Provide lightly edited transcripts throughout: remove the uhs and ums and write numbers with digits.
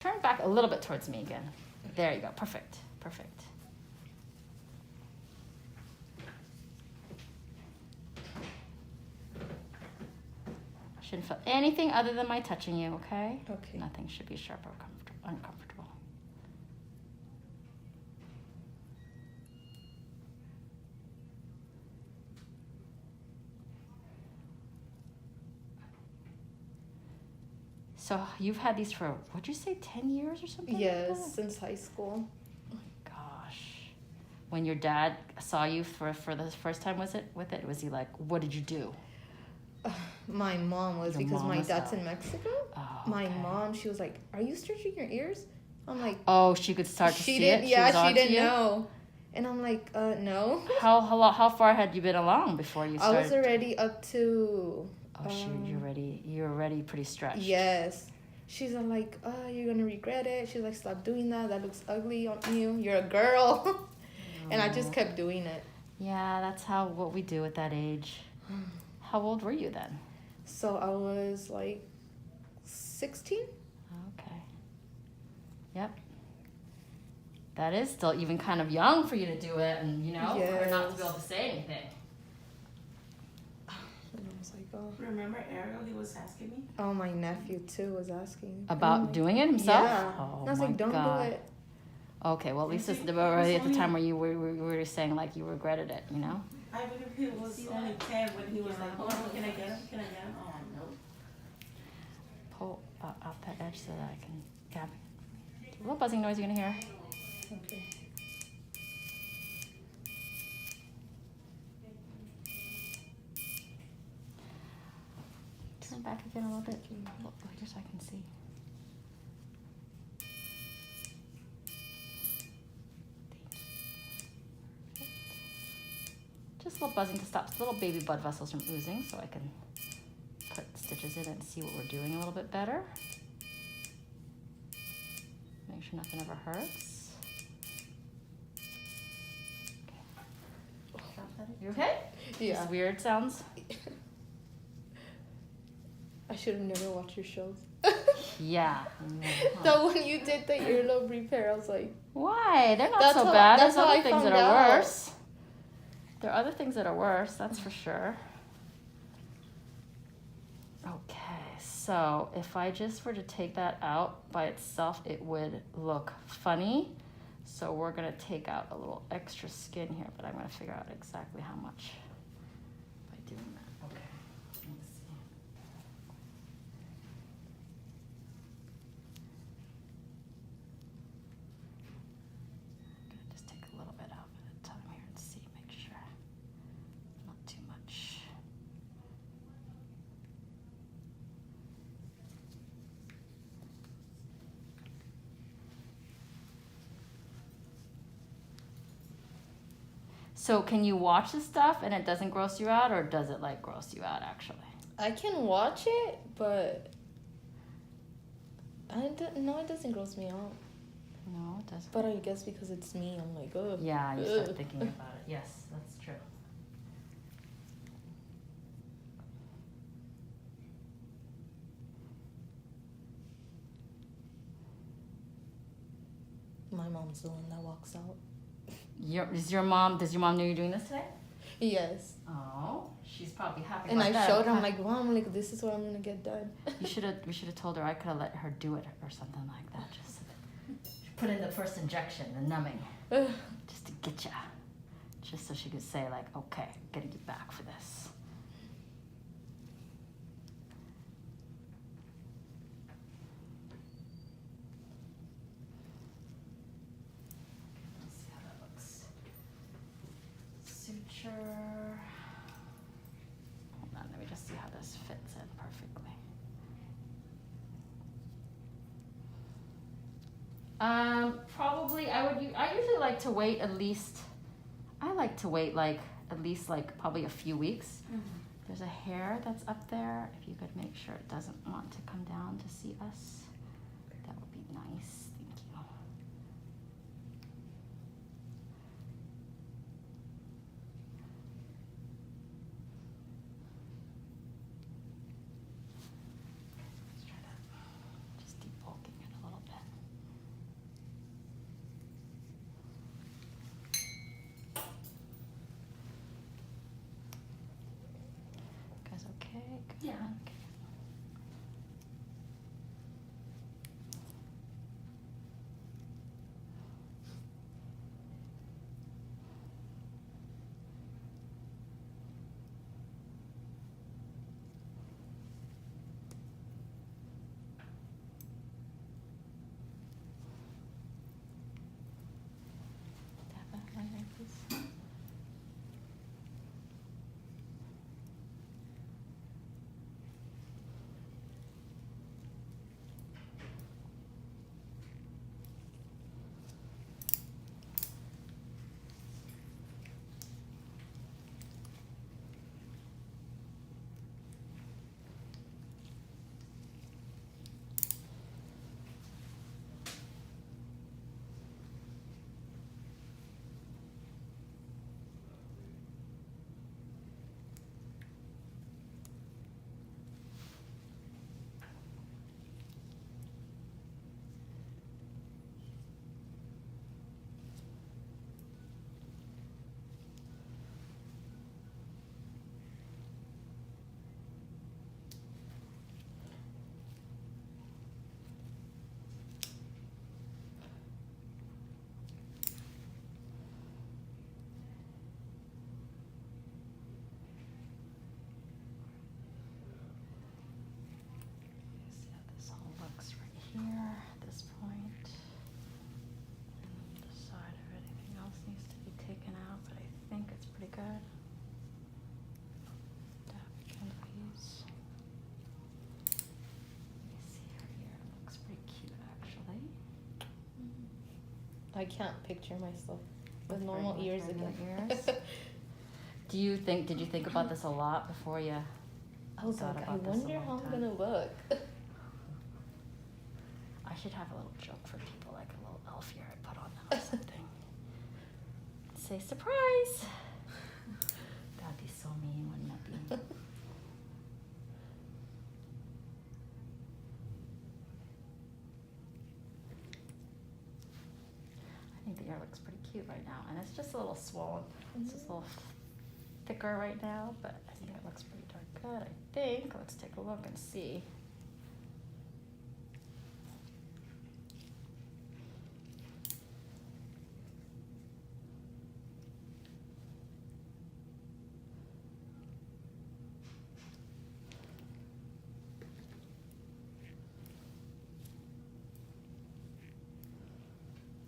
Turn back a little bit towards me again. There you go. Perfect. Perfect. Shouldn't feel anything other than my touching you, okay? Okay. Nothing should be sharp or uncomfortable. So you've had these for, what'd you say, 10 years or something? Yes, like that? since high school. Gosh. When your dad saw you for the first time was he like, what did you do? My mom was, Your because mom my was dad's out. in Mexico. Oh, My okay. mom, she was like, are you stretching your ears? I'm like, Oh, she could start to see it? Yeah, she didn't know. And I'm like, no. How far had you been along before you started? I was already up to... Oh, you're already pretty stretched. Yes. She's like, oh, you're going to regret it. She's like, stop doing that. That looks ugly on you. You're a girl. And I just kept doing it. Yeah, that's what we do at that age. How old were you then? So I was like 16. Okay. Yep. That is still even kind of young for you to do it, and or not to be able to say anything. And I was like, oh. Remember Ariel? He was asking me. Oh, my nephew too was asking About doing it himself? Yeah. Oh, and I was like, don't do it. Okay, well at least it's already at the time where you were saying like you regretted it, I believe he was only 10 when he was like, oh, can I get him? Can I get him? Oh, no. Pull out that edge so that I can grab it. A little buzzing noise you're gonna hear. Okay. Turn back again a little bit, just so I can see. Just a little buzzing to stop little baby blood vessels from oozing so I can put stitches in and see what we're doing a little bit better. Make sure nothing ever hurts. Okay. You okay? Yeah. Just weird sounds? I should have never watched your shows. Yeah. So when you did the earlobe repair, I was like... Why? They're not so bad. There's other things that are worse. There are other things that are worse, that's for sure. Okay, so if I just were to take that out by itself, it would look funny. So we're gonna take out a little extra skin here, but I'm gonna figure out exactly how much by doing that. Okay, let's see. I'm gonna just take a little bit out at a time here and see, make sure. Not too much. So can you watch the stuff and it doesn't gross you out, or does it like gross you out actually? I can watch it, but no, it doesn't gross me out. No, it doesn't. But I guess because it's me, I'm like, ugh. Yeah, you start thinking about it. Yes, that's true. My mom's the one that walks out. Does your mom know you're doing this today? Yes. Oh, she's probably happy And about that. I showed her, I'm like, Mom, like, this is what I'm gonna get done. We should have told her. I could have let her do it or something like that. Just put in the first injection, the numbing, just to get ya. Just so she could say like, okay, gotta get back for this. Let's see how that looks. Suture. Hold on, let me just see how this fits in perfectly. Probably I usually like to wait at least, probably a few weeks. Mm-hmm. There's a hair that's up there. If you could make sure it doesn't want to come down to see us, that would be nice. Thank you. Let's try that. Just debulking it a little bit. I can't picture myself with normal ears regular again. ears? Did you think about this a lot before you? I was thought like, I about this a wonder how long I'm time? gonna look. I should have a little joke for people, like a little elf ear I put on them or something. Say surprise. That'd be so mean, wouldn't it be? I think the ear looks pretty cute right now, and it's just a little swollen. It's just a little thicker right now, but I think it looks pretty darn good, I think. Let's take a look and see.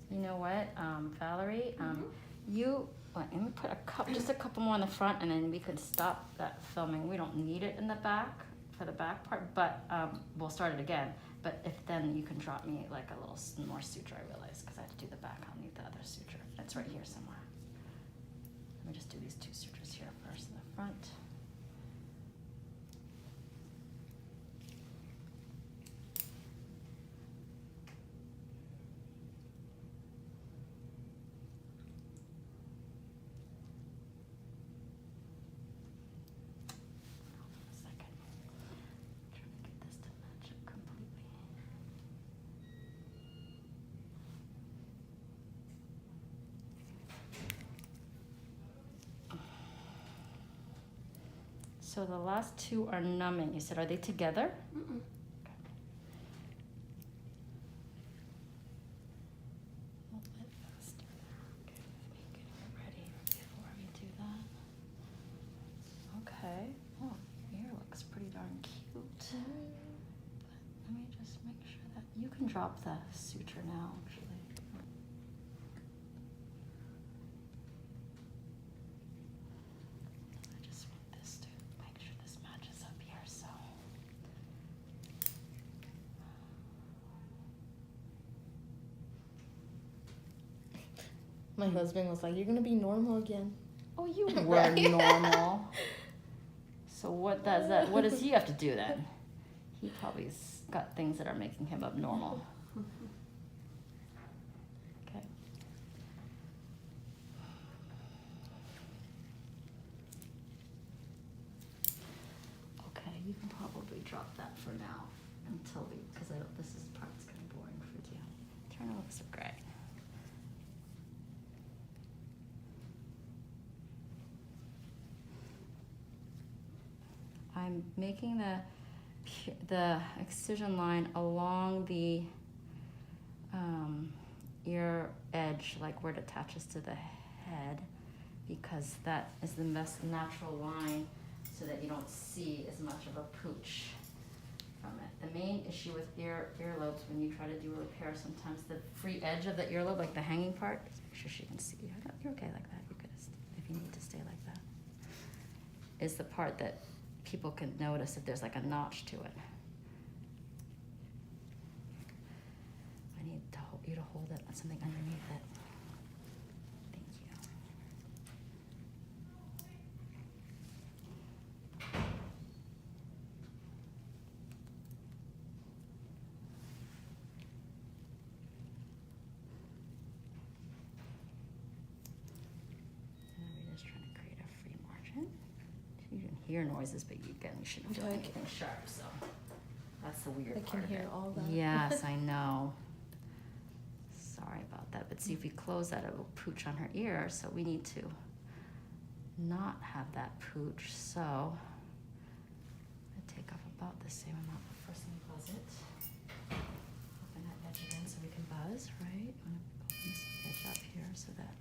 You know what, Valerie, let me put just a couple more in the front, and then we can stop that filming. We don't need it in the back, for the back part, but we'll start it again. But if then you can drop me like a little more suture, I realize, because I have to do the back. I'll need the other suture. It's right here somewhere. Let me just do these 2 sutures here first in the front. So the last 2 are numbing. You said, are they together? Mm-mm. A little bit faster. Okay, let me get it ready before we do that. Okay. Oh, your ear looks pretty darn cute. But let me just make sure that you can drop the suture now, actually. I just want this to make sure this matches up here, so. My husband was like, you're gonna be normal again. Oh, you were Right. normal. So what does he have to do then? He probably's got things that are making him abnormal. Okay. Okay, you can probably drop that for now until because this is part's kind of boring for you. Turn it looks great. I'm making the excision line along the ear edge, like where it attaches to the head, because that is the best natural line so that you don't see as much of a pooch from it. The main issue with earlobes when you try to do a repair, sometimes the free edge of the earlobe, like the hanging part, make sure she can see. You're okay like that. You're good if you need to stay like that. Is the part that people can notice if there's like a notch to it. I need you to hold it on something underneath it. Thank you. And we're just trying to create a free margin. You can hear noises, but you shouldn't feel Okay. anything sharp, so that's the weird I part can of hear it. all that. Yes, I know. Sorry about that, but see, if we close that, it will pooch on her ear, so we need to not have that pooch, so I take off about the same amount first and buzz it. Open that edge again so we can buzz, right? I'm gonna open this edge up here so that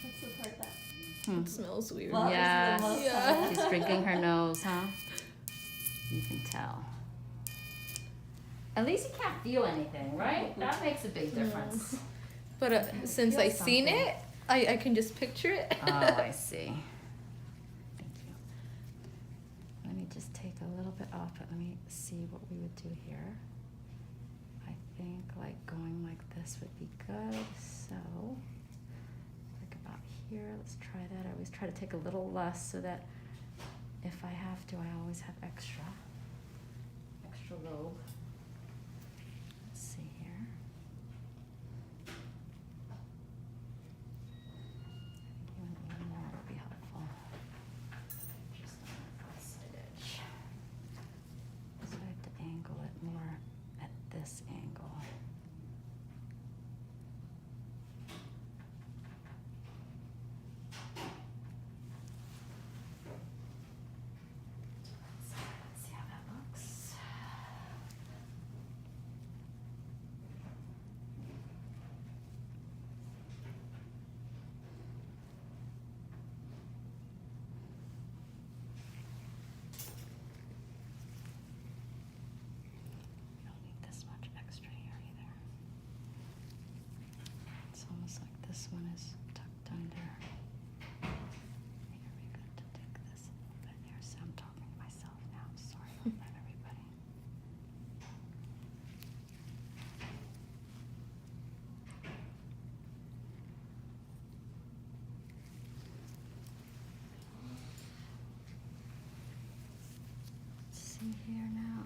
That's the part that. It smells weird. Well, yes. it's the most Yeah. She's drinking her nose, huh? You can tell. At least you can't feel anything, right? That makes a big difference. But since feel I seen something. it, I can just picture it. Oh, I see. Thank you. Let me just take a little bit off it. Let me see what we would do here. I think like going like this would be good. So, like about here, let's try that. I always try to take a little less so that if I have to, I always have extra lobe. Let's see here. Even a little more would be helpful. Just on the outside edge. So I have to angle it more at this angle. Let's see how that looks. You don't need this much extra here either. It's almost like this one is tucked under. Maybe we got to take this a little bit here. So I'm talking to myself now. I'm sorry about that, everybody. Let's see here now.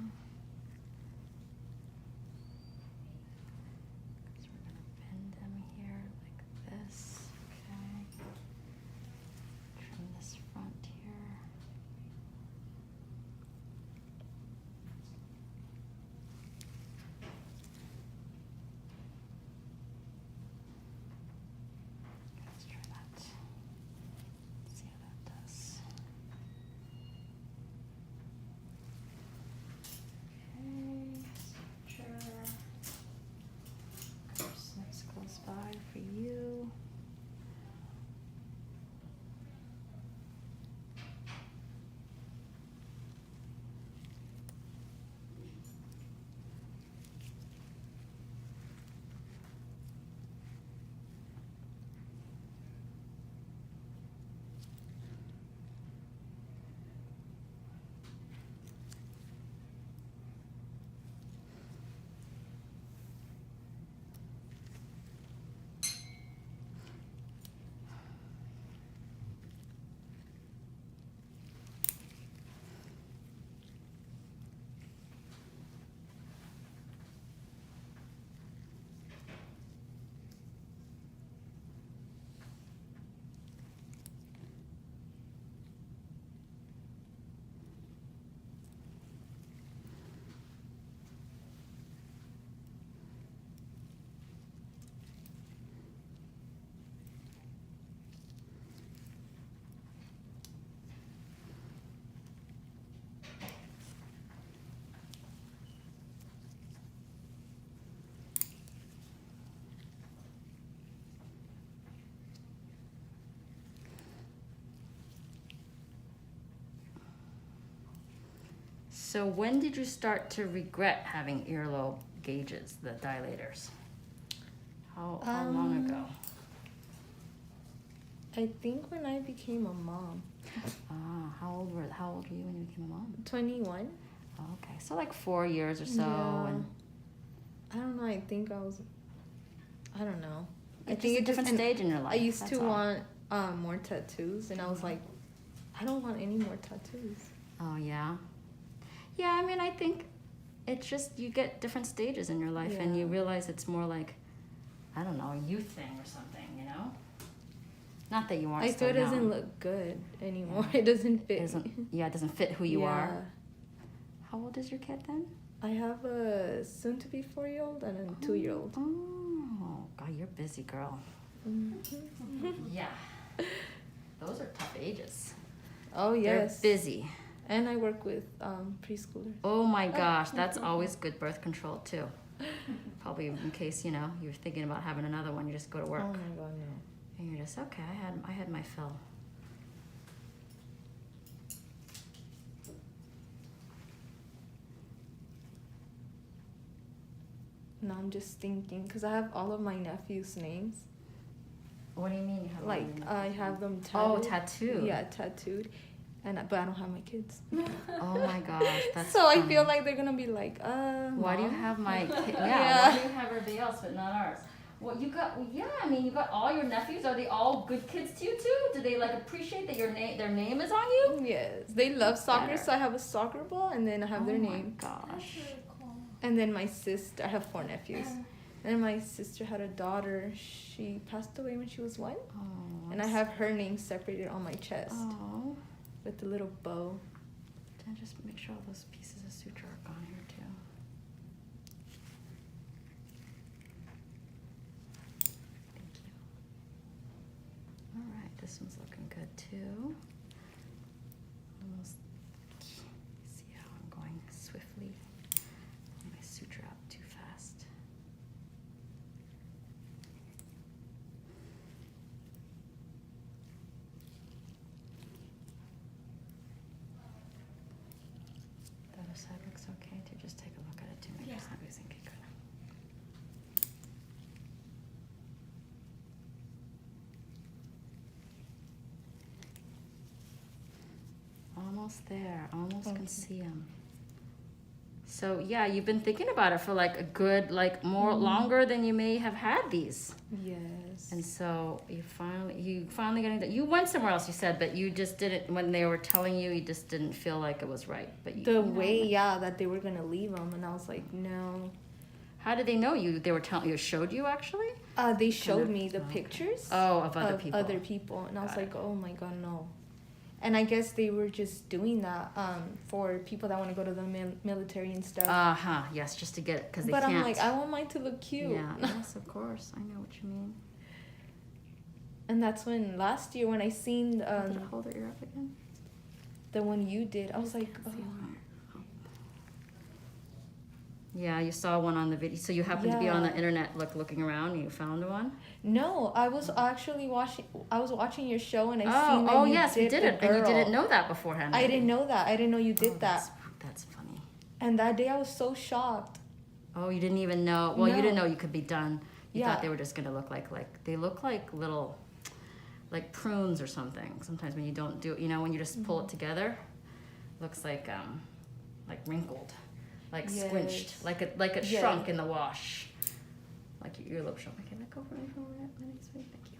Because we're going to bend them here like this. Okay. Trim this front here. Let's try that. See how that does. Okay, suture. Snips close by for you. So when did you start to regret having earlobe gauges, the dilators? How long ago? I think when I became a mom. How old were you when you became a mom? 21. Oh, okay, so like 4 years or so. Yeah. And I don't know. I think I was. I don't know. I it's think just a it different and stage in your life. I used that's to all. want more tattoos, and I was like, I don't want any more tattoos. Oh yeah. Yeah, I mean, I think it's just you get different stages in your life, and you Yeah. realize it's more like, I don't know, a youth thing or something, you know? Not that you aren't I still feel it doesn't young. look good anymore. Yeah. It doesn't fit. It doesn't fit who you are. Yeah. How old is your kid then? I have a soon-to-be 4-year-old and a 2-year-old. Oh, God, you're busy, girl. Mm-hmm. Yeah. Those are tough ages. Oh yes. They're busy. And I work with preschoolers. Oh my gosh, that's always good birth control too. Probably in case, you're thinking about having another one, you just go to work. Oh my God, no. And you're just, okay, I had my fill. No, I'm just thinking because I have all of my nephews' names. What do you mean? You have Like I have them tattooed. Oh, tattooed. Yeah, tattooed, but I don't have my kids. Oh my gosh, that's so funny. I feel like they're gonna be like, why do you Mom? have my kid? Yeah, Yeah. why do you have everybody else but not ours? Well, you got, yeah, I mean, you got all your nephews. Are they all good kids to you too? Do they like appreciate that their name is on you? Yes, they love soccer, better. so I have a soccer ball, and then I have their name. Oh my gosh. And then my sister, I have 4 nephews. And my sister had a daughter. She passed away when she was 1. Oh. And I have her name separated on my chest Oh. with the little bow. Then just make sure all those pieces of suture are gone here too. Thank you. All right, this one's looking good too. Almost. See how I'm going swiftly. My suture out too fast. The other side looks okay to just take a look at it to make sure it's not losing. Okay, good. Almost there. Almost can see them. So yeah, you've been thinking about it for like a good, like more longer than you may have had these. Yes. And so you finally getting that. You went somewhere else, you said, but you just didn't. When they were telling you, you just didn't feel like it was right. But you, The way, that they were gonna leave them, and I was like, no. How did they know you? They were telling you. Showed you actually? They showed me the pictures. Of other people. And I was Got like, it. oh my god, no. And I guess they were just doing that for people that want to go to the military and stuff. Yes, just to get it because they But can't. I'm like, I want mine to look cute. Yeah. Yes, of course. I know what you mean. And that's when last year when I seen Did I hold her ear up again? the one you did, I was like, oh. Yeah, you saw one on the video. So you happened to be on the internet, looking around, and you found one. No, I was actually watching. I was watching your show, and I seen that Oh you yes, did we did a it, and you girl. didn't know that beforehand. I didn't know that. I didn't know you did that. That's funny. And that day, I was so shocked. Oh, you didn't even know. Well, you No. didn't know you could be done. You Yeah. thought they were just gonna look like they look like little, like prunes or something. Sometimes when you don't do, when you just pull it together, looks like wrinkled, like squinched, like it shrunk in the wash, like your earlobe shrunk. Okay, let go for me for a minute. Thank you.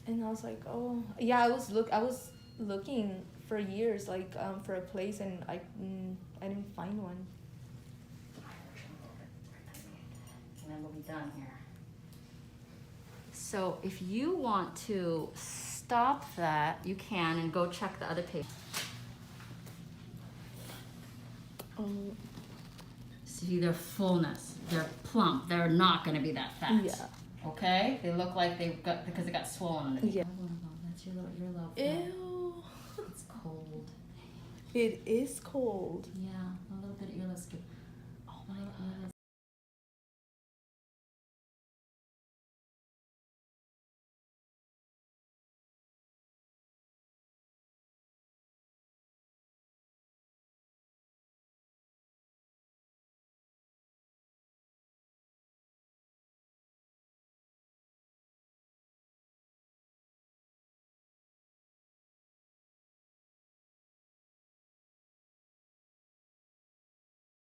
And I was like, oh yeah, I was looking for years, like for a place, and I didn't find one. And then we'll be done here. So if you want to stop that, you can, and go check the other page. See their fullness. They're plump. They're not going to be that fat. Yeah. Okay? They look like because it got swollen underneath. Yeah. That's your little. Ew. It's cold. It is cold. Yeah.